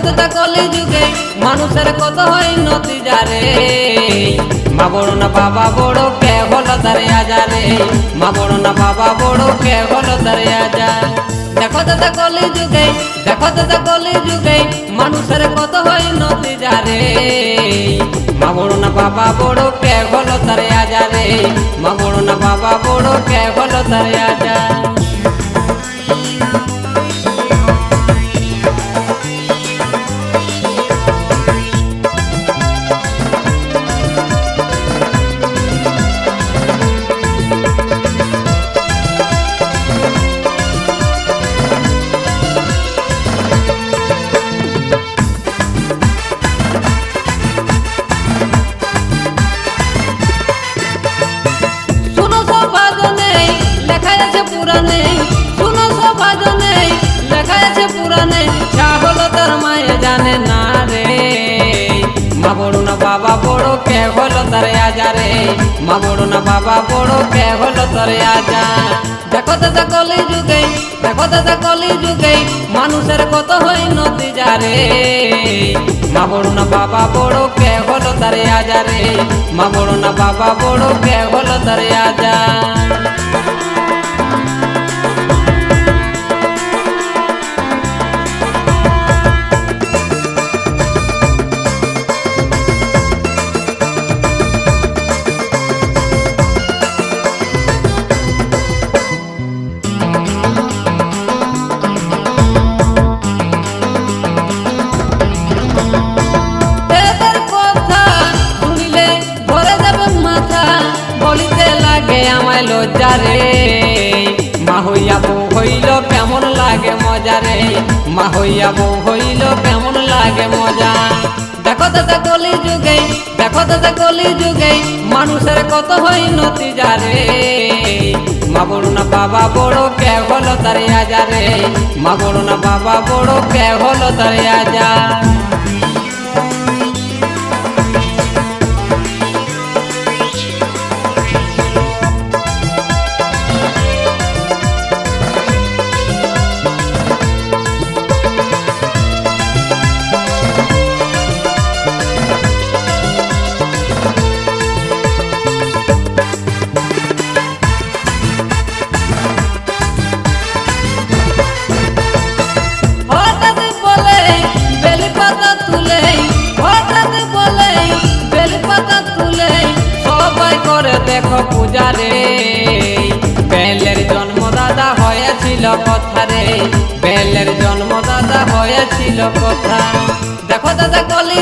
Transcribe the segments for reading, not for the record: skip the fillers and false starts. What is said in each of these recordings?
তো কলি যুগে মানুষের কত হয় নতিজারে মা বড় না বাবা বড় কে হলো তারে আজারে মা বড় না বাবা বড় কে হলো তারে আজা দেখো তো কলি যুগে মানুষের কত হয় নতিজারে মা বড় না বাবা বড় কে হলো তারে আজারে মা বড় না বাবা বড় কে হলো তারে আজা জানে না রে মা বড় না বাবা বড় কে হলো তারে আজারে মা বড় না বাবা বড় কে হলো তারে আজা দেখো তো কলি যুগে মানুষের কত হয় নতিজারে মা বড় না বাবা বড় কে হলো তারে আজারে মা বড় না বাবা বড় কে হলো তারে আজা আমায় লজ্জা রে মা হইয়া বউ হইল কেমন লাগে মজা রে মা হইয়া বউ হইল কেমন লাগে মজা দেখো তো কলি যুগে মানুষের কত হয় নতিজারে মা বড় না বাবা বড় কে হলো তারে আজারে মা বড় না বাবা বড় কে হলো তারে আজা দেখো পূজারে বেলের জন্মদাতা হয়েছিল কথা রে বেলের জন্মদাতা হয়েছিল কথা দেখো তো কলি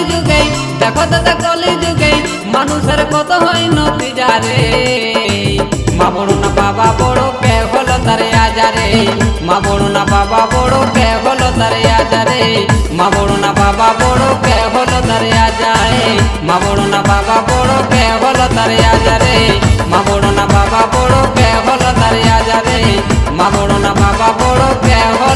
যুগে মানুষের কত হয় নতিজারে মা বড় না বাবা বড় কে হলো তারে আজারে মা বড় না বাবা বড় কে হলো তারে আজারে মা বড় না বাবা বড় কে হলো তারে আজারে মা বড় না বাবা বড় কে হলো তারে আজারে মা বড় না বাবা বড় কে হলো তারে আজারে মা বড় না বাবা বড় কে হলো